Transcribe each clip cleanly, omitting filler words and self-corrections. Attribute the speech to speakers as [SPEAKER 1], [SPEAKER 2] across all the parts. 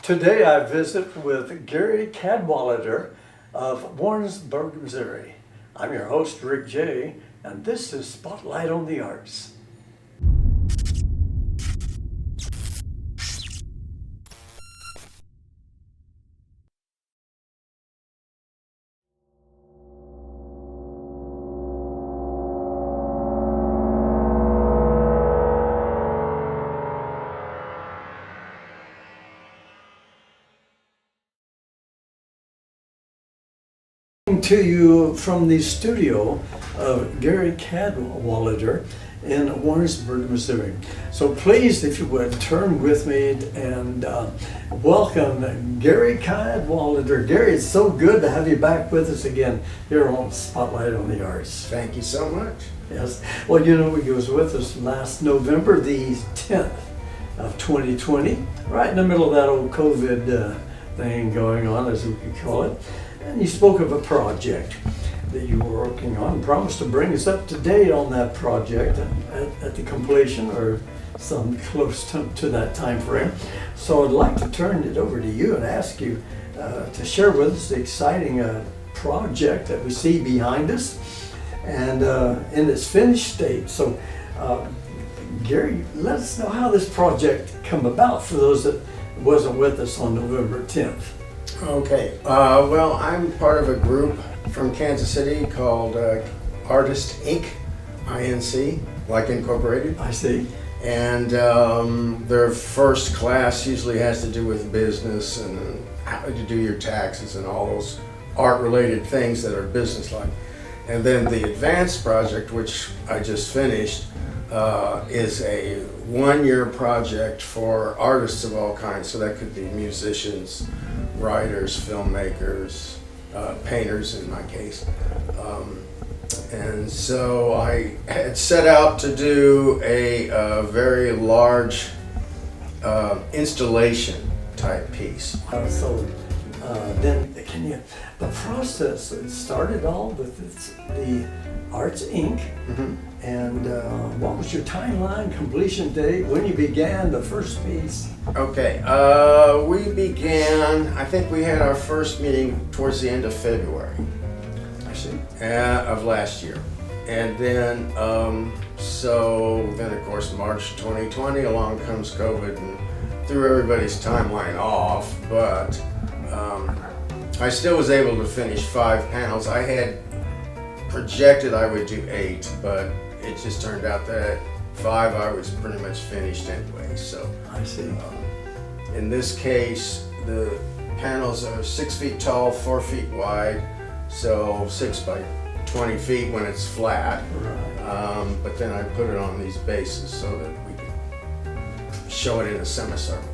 [SPEAKER 1] Today I visit with Gary Cadwallader of Warrensburg, Missouri. I'm your host, Rick J., and this is Spotlight on the Arts. To you from the studio of Gary Cadwallader in Warrensburg, Missouri. So please, if you would, turn with me and welcome Gary Cadwallader. Gary, it's so good to have you back with us again here on Spotlight on the Arts.
[SPEAKER 2] Thank you so much.
[SPEAKER 1] Yes. Well, you know, he was with us last November the 10th of 2020, right in the middle of that old COVID thing going on, as we could call it. And you spoke of a project that you were working on and promised to bring us up to date on that project at the completion or some close to that time frame. So I'd like to turn it over to you and ask you to share with us the exciting project that we see behind us and in its finished state. So Gary, let us know how this project come about for those that wasn't with us on November 10th.
[SPEAKER 2] Okay, well, I'm part of a group from Kansas City called Artist Inc., INC, like Incorporated.
[SPEAKER 1] I see.
[SPEAKER 2] And their first class usually has to do with business and how to do your taxes and all those art-related things that are business-like. And then the advanced project, which I just finished, is a one-year project for artists of all kinds. So that could be musicians, writers, filmmakers, painters in my case. And so I had set out to do a very large installation type piece.
[SPEAKER 1] Then can you, the process, it started all with the Arts Inc.
[SPEAKER 2] Mm-hmm.
[SPEAKER 1] And what was your timeline, completion date, when you began the first piece?
[SPEAKER 2] Okay, we began, I think we had our first meeting towards the end of February.
[SPEAKER 1] I see.
[SPEAKER 2] Of last year. And then, then of course March 2020, along comes COVID and threw everybody's timeline off, but I still was able to finish 5 panels. I had projected I would do 8, but it just turned out that 5 I was pretty much finished anyway. So
[SPEAKER 1] I see.
[SPEAKER 2] In this case, the panels are 6 feet tall, 4 feet wide, so 6 by 20 feet when it's flat.
[SPEAKER 1] Right.
[SPEAKER 2] But then I put it on these bases so that we can show it in a semicircle.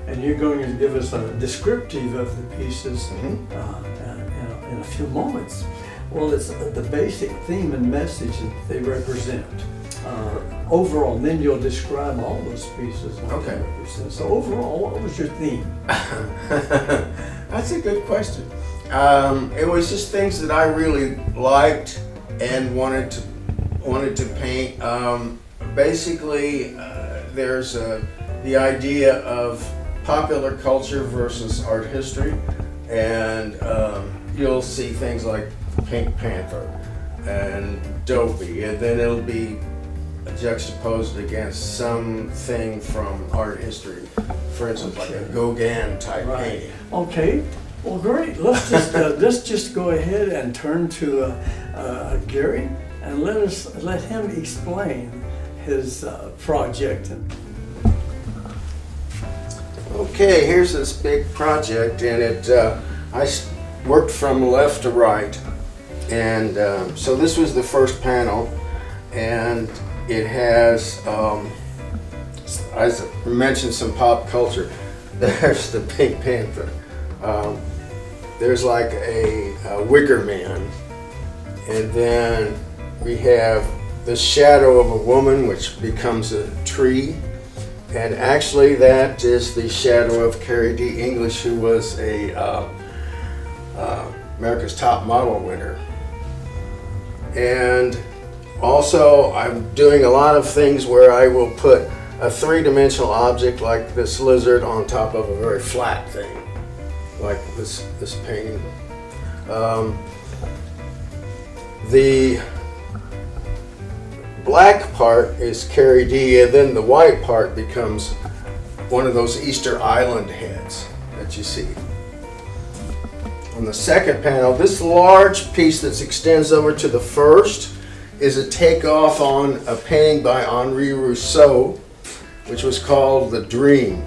[SPEAKER 1] And you're going to give us a descriptive of the pieces
[SPEAKER 2] Mm-hmm.
[SPEAKER 1] in a few moments. Well, it's the basic theme and message that they represent. Overall, then you'll describe all those pieces.
[SPEAKER 2] Okay.
[SPEAKER 1] So overall, what was your theme?
[SPEAKER 2] That's a good question. It was just things that I really liked and wanted to paint. Basically, there's the idea of popular culture versus art history, and you'll see things like Pink Panther and Dopey, and then it'll be juxtaposed against something from art history, for instance, like a Gauguin type painting.
[SPEAKER 1] Okay, well, great. Let's just go ahead and turn to Gary and let him explain his project.
[SPEAKER 2] Okay, here's this big project, and I worked from left to right, and so this was the first panel, and it has, as I mentioned, some pop culture. There's the Pink Panther. There's like a Wicker Man, and then we have the shadow of a woman, which becomes a tree. And actually, that is the shadow of Carrie D. English, who was a America's Top Model winner. And also, I'm doing a lot of things where I will put a three-dimensional object like this lizard on top of a very flat thing, like this painting. The black part is Carrie D, and then the white part becomes one of those Easter Island heads that you see. On the second panel, this large piece that extends over to the first is a takeoff on a painting by Henri Rousseau, which was called The Dream.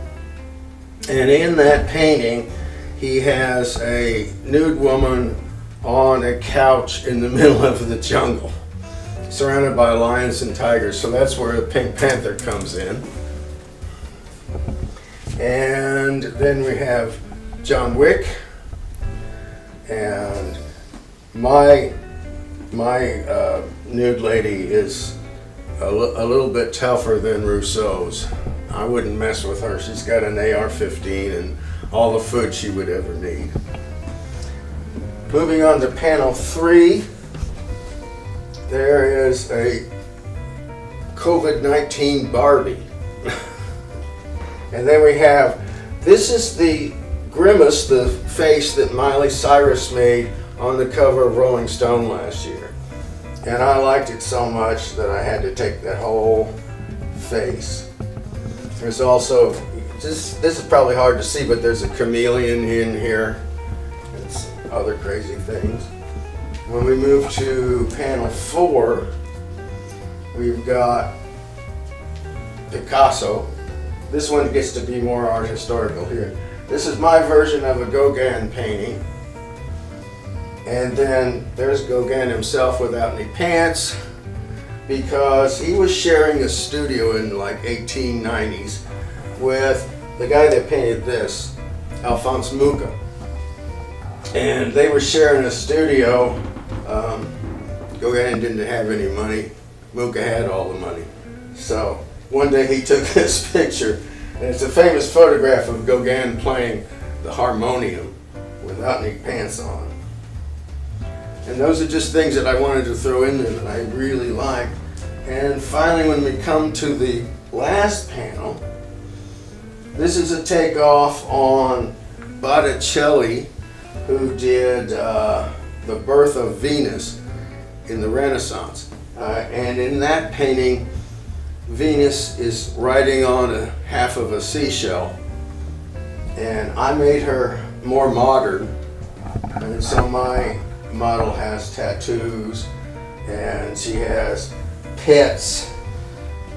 [SPEAKER 2] And in that painting, he has a nude woman on a couch in the middle of the jungle, surrounded by lions and tigers. So that's where the Pink Panther comes in. And then we have John Wick, and my nude lady is a little bit tougher than Rousseau's. I wouldn't mess with her. She's got an AR-15 and all the food she would ever need. Moving on to panel 3, there is a COVID-19 Barbie. And then we have, this is the grimace, the face that Miley Cyrus made on the cover of Rolling Stone last year. And I liked it so much that I had to take that whole face. There's also, this is probably hard to see, but there's a chameleon in here and some other crazy things. When we move to panel 4, we've got Picasso. This one gets to be more art historical here. This is my version of a Gauguin painting. And then there's Gauguin himself without any pants, because he was sharing a studio in like 1890s with the guy that painted this, Alphonse Mucha. And they were sharing a studio. Gauguin didn't have any money. Mucha had all the money. So one day he took this picture, and it's a famous photograph of Gauguin playing the harmonium without any pants on. And those are just things that I wanted to throw in there that I really like. And finally, when we come to the last panel, this is a takeoff on Botticelli, who did The Birth of Venus in the Renaissance. And in that painting, Venus is riding on a half of a seashell, and I made her more modern, and so my model has tattoos and she has pets,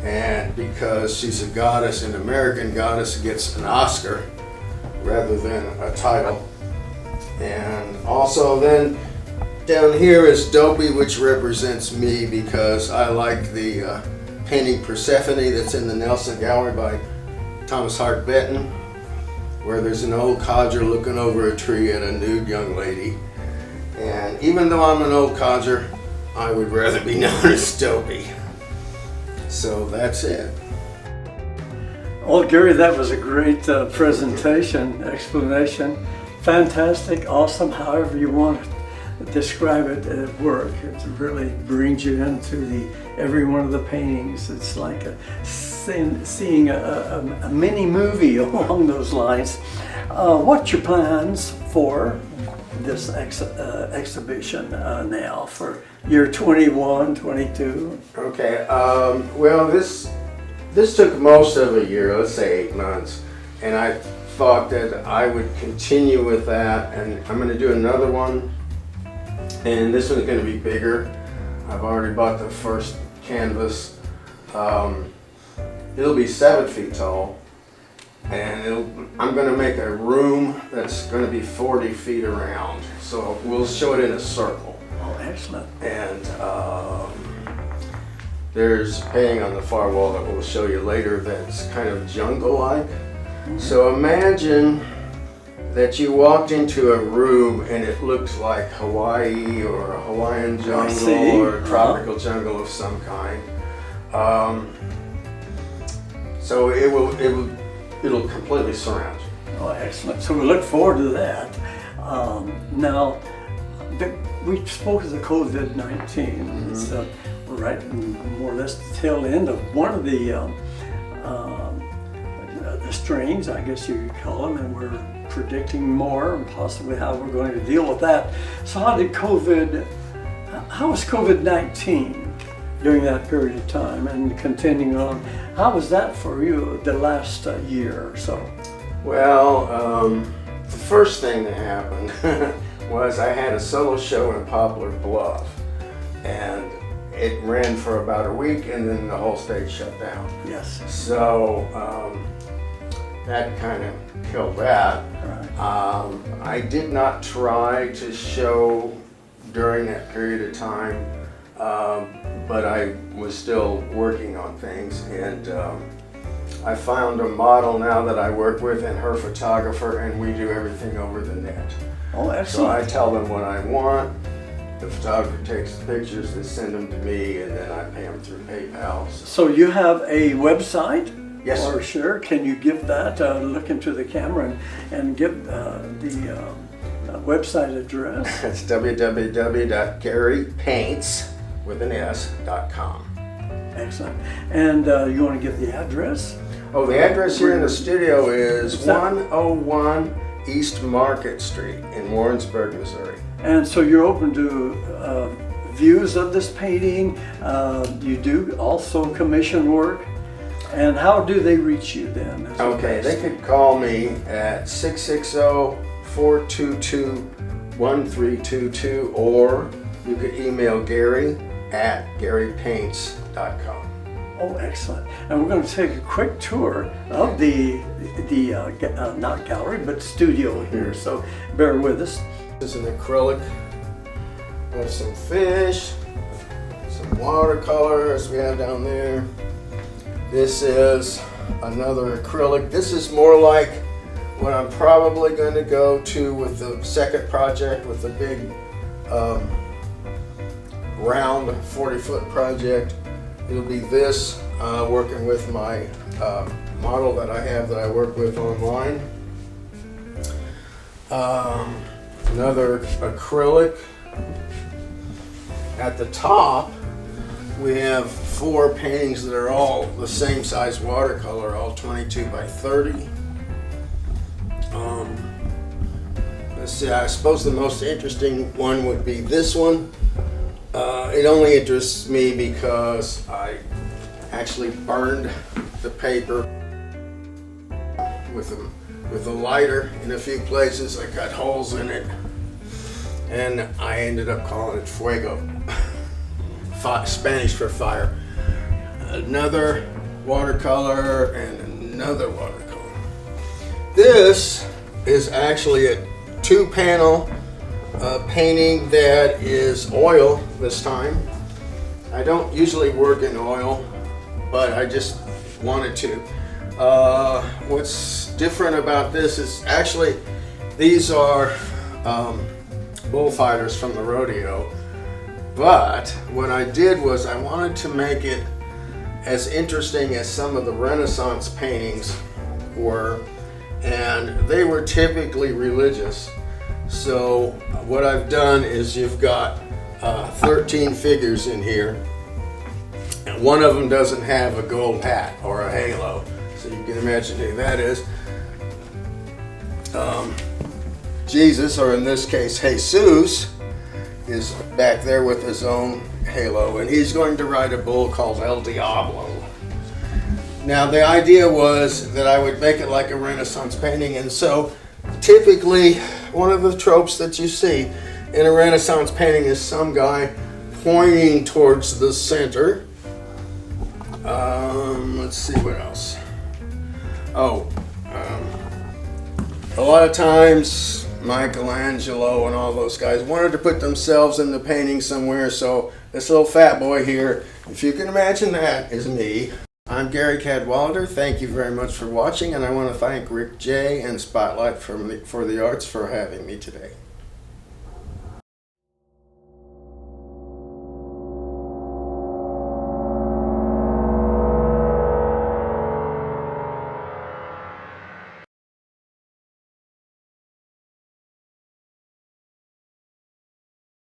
[SPEAKER 2] and because she's a goddess, an American goddess gets an Oscar rather than a title. And also then down here is Dopey, which represents me, because I like the painting Persephone that's in the Nelson Gallery by Thomas Hart Benton, where there's an old codger looking over a tree at a nude young lady. And even though I'm an old codger, I would rather be known as Dopey. So that's it.
[SPEAKER 1] Well, Gary, that was a great presentation, explanation. Fantastic, awesome, however you want to describe it at work. It really brings you into every one of the paintings. It's like seeing a mini movie along those lines. What's your plans for this exhibition now for year 21, 22?
[SPEAKER 2] Okay, well this took most of a year, let's say 8 months, and I thought that I would continue with that, and I'm going to do another one, and this one's going to be bigger. I've already bought the first canvas. It'll be 7 feet tall, and I'm going to make a room that's going to be 40 feet around, so we'll show it in a circle.
[SPEAKER 1] Oh, excellent.
[SPEAKER 2] And there's a painting on the far wall that we'll show you later that's kind of jungle-like. Mm-hmm. So imagine that you walked into a room and it looks like Hawaii or a Hawaiian jungle or a tropical jungle of some kind. So it'll completely surround you.
[SPEAKER 1] Oh, excellent. So we look forward to that. Now, we spoke of the COVID-19. Mm-hmm. It's right in more or less the tail end of one of the the strains, I guess you could call them, and we're predicting more and possibly how we're going to deal with that. So how was COVID-19 during that period of time and continuing on? How was that for you the last year or so?
[SPEAKER 2] Well, the first thing that happened was I had a solo show in Poplar Bluff, and it ran for about a week, and then the whole state shut down.
[SPEAKER 1] Yes.
[SPEAKER 2] So that kind of killed that.
[SPEAKER 1] Right.
[SPEAKER 2] I did not try to show during that period of time, but I was still working on things, and I found a model now that I work with and her photographer, and we do everything over the net.
[SPEAKER 1] Oh,
[SPEAKER 2] So
[SPEAKER 1] excellent.
[SPEAKER 2] I tell them what I want, the photographer takes the pictures, they send them to me, and then I pay them through PayPal.
[SPEAKER 1] So you have a website?
[SPEAKER 2] Yes,
[SPEAKER 1] Or
[SPEAKER 2] sir.
[SPEAKER 1] sure, can you give that, look into the camera and give the website address?
[SPEAKER 2] It's www.garypaints.com.
[SPEAKER 1] Excellent. And you want to give the address?
[SPEAKER 2] Oh, the address here in the studio is
[SPEAKER 1] Is that-
[SPEAKER 2] 101 East Market Street in Warrensburg, Missouri.
[SPEAKER 1] And so you're open to views of this painting. You do also commission work. And how do they reach you then?
[SPEAKER 2] Okay, they could call me at 660-422-1322, or you could email Gary at garypaints.com.
[SPEAKER 1] Oh, excellent. And we're going to take a quick tour of the not gallery, but studio here. So bear with us.
[SPEAKER 2] This is an acrylic of some fish, some watercolors we have down there. This is another acrylic. This is more like what I'm probably going to go to with the second project, with the big round 40-foot project. It'll be this, working with my model that I have that I work with online. Another acrylic. At the top, we have 4 paintings that are all the same size watercolor, all 22 by 30. Let's see, I suppose the most interesting one would be this one. It only interests me because I actually burned the paper with a lighter in a few places. I cut holes in it, and I ended up calling it fuego. Spanish for fire. Another watercolor and another watercolor. This is actually a 2-panel painting that is oil this time. I don't usually work in oil, but I just wanted to. What's different about this is actually these are bullfighters from the rodeo. But what I did was I wanted to make it as interesting as some of the Renaissance paintings were, and they were typically religious. So what I've done is you've got 13 figures in here, and one of them doesn't have a gold hat or a halo. So you can imagine who that is. Jesus, or in this case Jesus, is back there with his own halo, and he's going to ride a bull called El Diablo. Now the idea was that I would make it like a Renaissance painting, and so typically one of the tropes that you see in a Renaissance painting is some guy pointing towards the center. Let's see what else. A lot of times Michelangelo and all those guys wanted to put themselves in the painting somewhere, so this little fat boy here, if you can imagine that, is me. I'm Gary Cadwallader. Thank you very much for watching, and I want to thank Rick J. and Spotlight for the Arts for having me today.